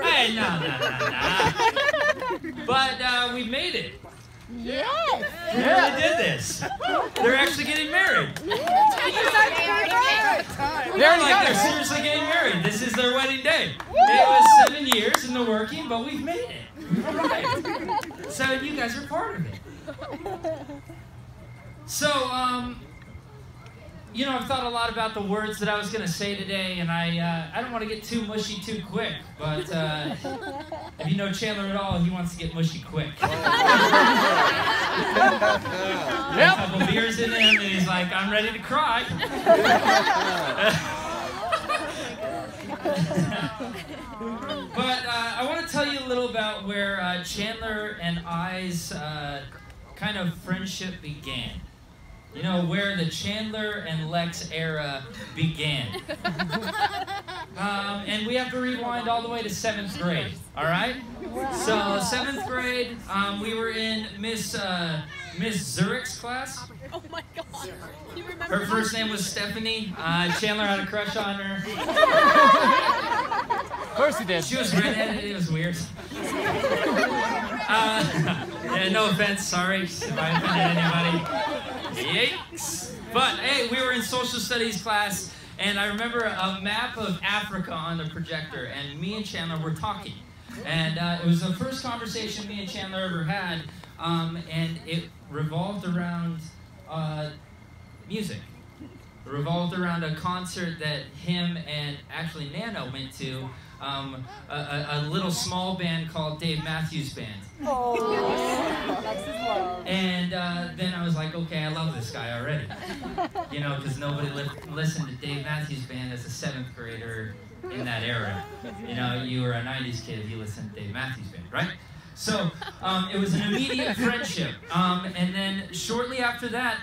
Hey, no. But we made it. Yes. We really did this. They're actually getting married. They're seriously getting married. This is their wedding day. It was 7 years in the working, but we've made it. Right. So you guys are part of it. So, you know, I've thought a lot about the words that I was going to say today, and I don't want to get too mushy too quick, but if you know Chandler at all, he wants to get mushy quick. A couple beers in him, and he's like, I'm ready to cry. But I want to tell you a little about where Chandler and I's kind of friendship began. You know, where the Chandler and Lex era began. And we have to rewind all the way to 7th grade, all right? So 7th grade, we were in Miss Zurich's class. Oh my God. You remember Her first name was Stephanie. Chandler had a crush on her. Of course he did. She was redheaded. It was weird. Yeah, no offense. Sorry if I offended anybody. Yikes. But hey, we were in social studies class, and I remember a map of Africa on the projector, and me and Chandler were talking. And it was the first conversation me and Chandler ever had, and it revolved around music. It revolved around a concert that him and actually Nano went to, a little small band called Dave Matthews Band. Oh, that's his love. And then I was like, okay, I love this guy already. You know, because nobody listened to Dave Matthews Band as a 7th grader in that era. You know, you were a 90s kid if you listened to Dave Matthews Band, right? So it was an immediate friendship. And then shortly after that,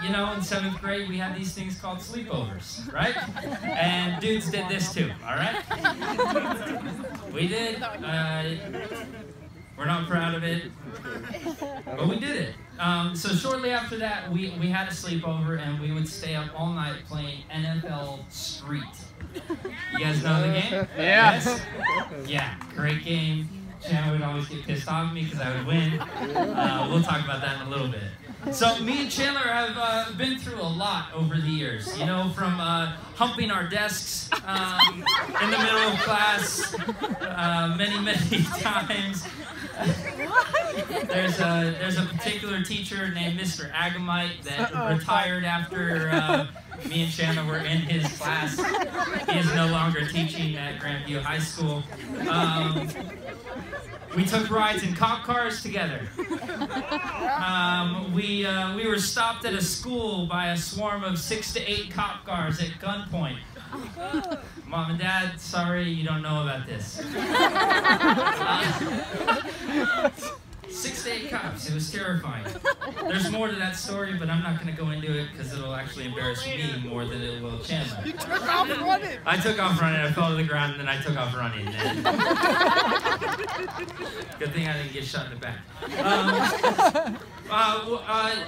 you know, in 7th grade, we had these things called sleepovers, right? And dudes did this too, all right? We did. We're not proud of it, but we did it. So shortly after that, we had a sleepover, and we would stay up all night playing NFL Street. You guys know the game? Yeah. Yes? Yeah, great game. Chandler would always get pissed off at me because I would win. We'll talk about that in a little bit. So me and Chandler have been through a lot over the years, you know, from humping our desks in the middle of class many times. There's a particular teacher named Mr. Agamite that retired after me and Chandler were in his class. He is no longer teaching at Grandview High School. We took rides in cop cars together. We were stopped at a school by a swarm of 6 to 8 cop cars at gunpoint. Mom and Dad, sorry you don't know about this. 6 to 8 cops. It was terrifying. There's more to that story, but I'm not going to go into it because it'll actually embarrass me more than it will Chandler. You took off running. I took off running. I fell to the ground, and then I took off running. Good thing I didn't get shot in the back.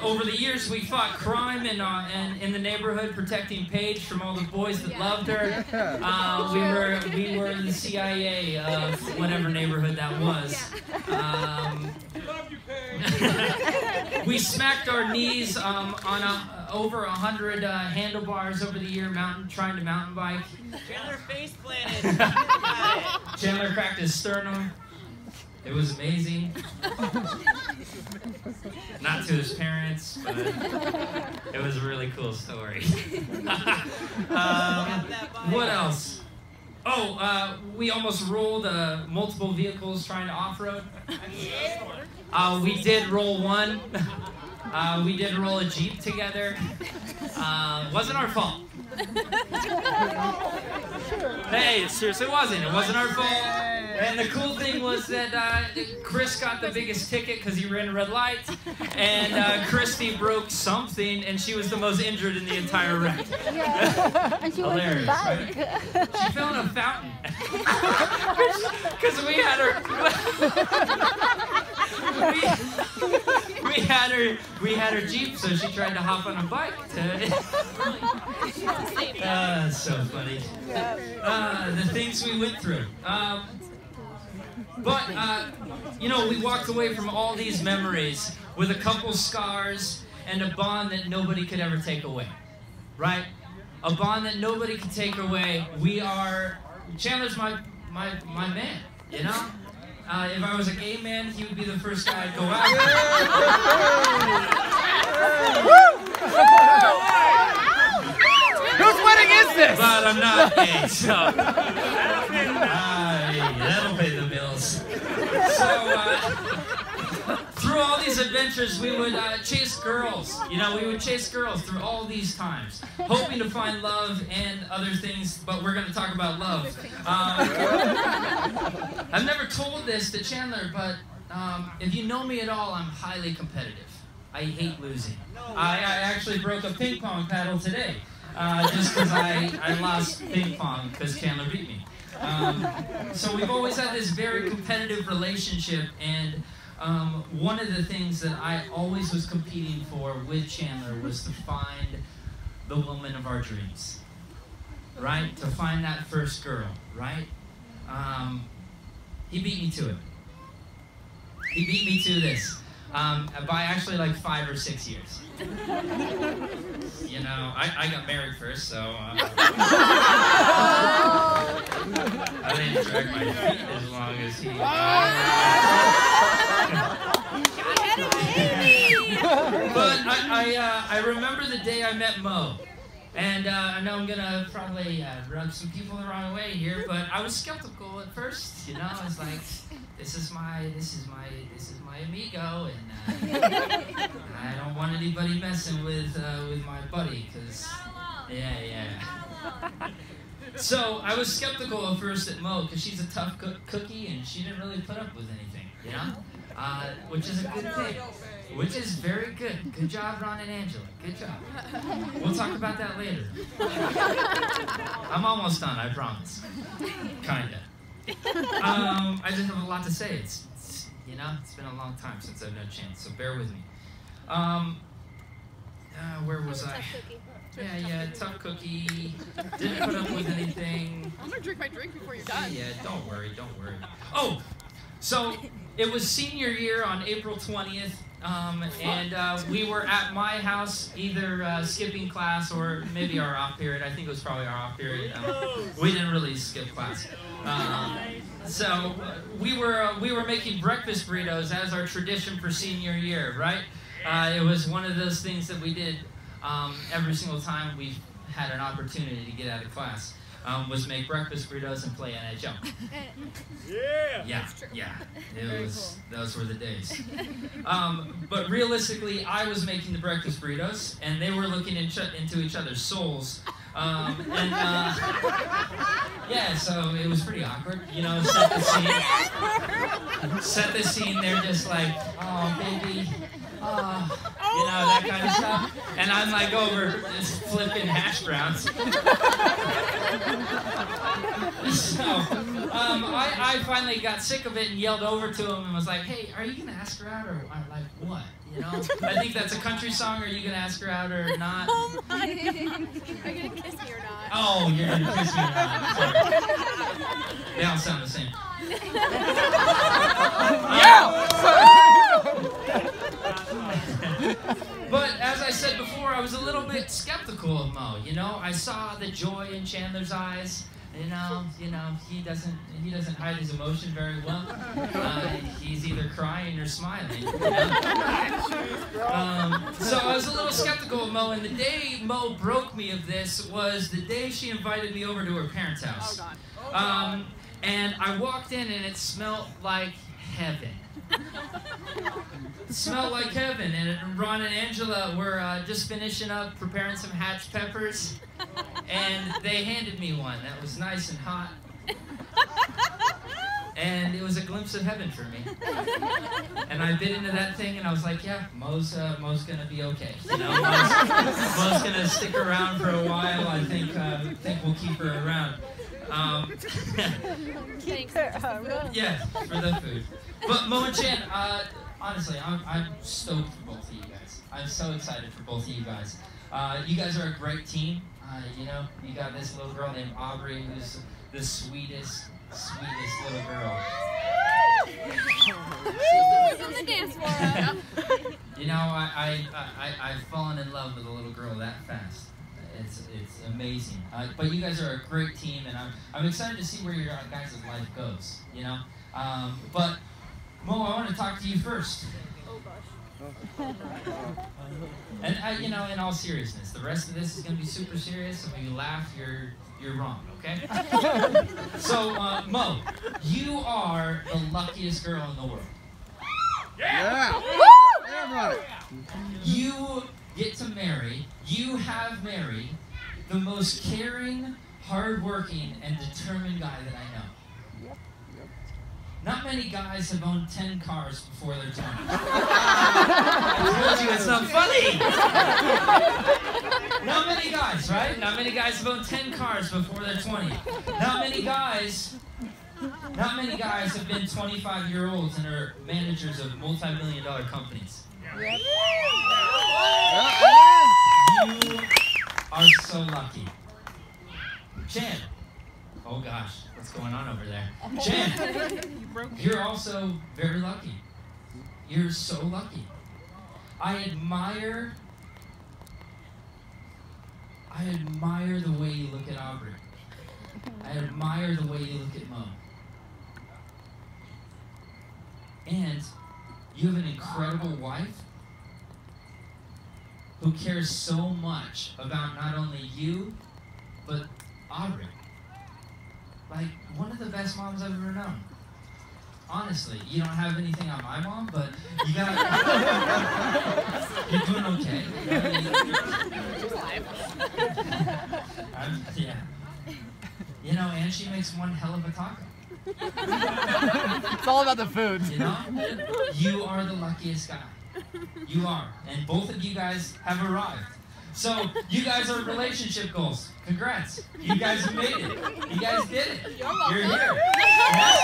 Over the years, we fought crime in the neighborhood, protecting Paige from all the boys that loved her. We were the CIA of whatever neighborhood that was. We smacked our knees on over 100 handlebars over the year, trying to mountain bike. Chandler face planted. Chandler cracked his sternum. It was amazing. Not to his parents, but it was a really cool story. What else? Oh, we almost rolled multiple vehicles trying to off-road. We did roll one. We did roll a Jeep together. Wasn't our fault. Hey, it seriously wasn't. It wasn't our fault. And the cool thing was that Chris got the biggest ticket because he ran a red light, and Christy broke something, and she was the most injured in the entire wreck. Yeah. And she was in the bike. Right? She fell in a fountain because we had her. We we had her Jeep, so she tried to hop on a bike. So funny. The things we went through. But you know, we walked away from all these memories with a couple scars and a bond that nobody could ever take away, right? A bond that nobody could take away. Chandler's my man, you know? If I was a gay man, he would be the first guy I'd go after. Whose wedding is this? But I'm not gay, so that'll pay the bills. So through all these adventures, we would chase girls. You know, we would chase girls through all these times, hoping to find love and other things, but we're going to talk about love. I've never told this to Chandler, but if you know me at all, I'm highly competitive. I hate losing. I actually broke a ping pong paddle today, just because I lost ping pong because Chandler beat me. So we've always had this very competitive relationship, and one of the things that I always was competing for with Chandler was to find the woman of our dreams, right? To find that first girl, right? He beat me to it. He beat me to this by actually like 5 or 6 years. You know, I got married first, so I didn't drag my feet as long as he. But I remember the day I met Moe, and I know I'm gonna probably rub some people the wrong way here, but I was skeptical at first. You know, I was like, this is my amigo, and I don't want anybody messing with my buddy, cause yeah. So I was skeptical at first at Moe, because she's a tough cookie, and she didn't really put up with anything, you know? Which is a good thing. Which is very good. Good job, Ron and Angela. Good job. We'll talk about that later. I'm almost done, I promise. Kinda. I just have a lot to say. It's you know, it's been a long time since I've had a chance, so bear with me. Where was I? Yeah, tough cookie. Didn't put up with anything. I'm gonna drink my drink before you're done. Yeah, don't worry. Oh, so it was senior year on April 20th, and we were at my house, either skipping class or maybe our off period. I think it was probably our off period. We didn't really skip class. So we were making breakfast burritos as our tradition for senior year, right? It was one of those things that we did every single time we had an opportunity to get out of class. Was make breakfast burritos and play NHL. Yeah. Those were the days. But realistically, I was making the breakfast burritos, and they were looking into each other's souls. Yeah, so it was pretty awkward, you know, set the scene, they're just like, oh, baby, oh, you know, that kind of stuff. And I'm like over just flipping hash browns. So, I finally got sick of it and yelled over to him and was like, hey, are you going to ask her out or like what? You know, I think that's a country song. Are you going to ask her out or not? Oh my. Are you going to kiss me or not? Oh, you're going to kiss me or not. Sorry. They all sound the same. But as I said before, I was a little bit skeptical of Moe. You know, I saw the joy in Chandler's eyes. You know, he doesn't hide his emotion very well. He's either crying or smiling. You know? So I was a little skeptical of Moe, and the day Moe broke me of this was the day she invited me over to her parents' house. And I walked in, and it smelled like heaven. It smelled like heaven, and Ron and Angela were just finishing up preparing some hatch peppers, and they handed me one that was nice and hot, and it was a glimpse of heaven for me. And I bit into that thing, and I was like, yeah, Moe's gonna be okay. You know, Moe's gonna stick around for a while. I think we'll keep her around. Yeah, for the food. But Moe and Chan, honestly, I'm stoked for both of you guys. I'm so excited for both of you guys. You guys are a great team. You know, you got this little girl named Aubrey, who's the sweetest little girl. She's on the dance floor. You know, I've fallen in love with a little girl that fast. It's amazing. But you guys are a great team, and I'm excited to see where your guys' life goes. You know, but Mo, I want to talk to you first. Oh gosh. And you know, in all seriousness, the rest of this is going to be super serious. So when you laugh, you're wrong. Okay? So Mo, you are the luckiest girl in the world. Yeah. Everybody. You get to marry. You have married the most caring, hardworking, and determined guy that I know. Not many guys have owned 10 cars before they're 20. I told you it's not funny! Not many guys, right? Not many guys have owned 10 cars before they're 20. Not many guys have been 25-year-olds and are managers of multi-million-dollar companies. Yep. You are so lucky. Chan. Oh gosh, what's going on over there? Chan, you're also very lucky. You're so lucky. I admire the way you look at Aubrey. I admire the way you look at Mo. And you have an incredible wife who cares so much about not only you, but Aubrey. Like, one of the best moms I've ever known. Honestly, you don't have anything on my mom, but you got. You're doing okay. Yeah. You know, and she makes one hell of a taco. It's all about the food. You know, you are the luckiest guy. You are, and both of you guys have arrived. So you guys are relationship goals. Congrats. You guys have made it. You guys did it. You're here. Yes?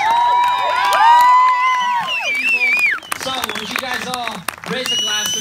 So would you guys all raise a glass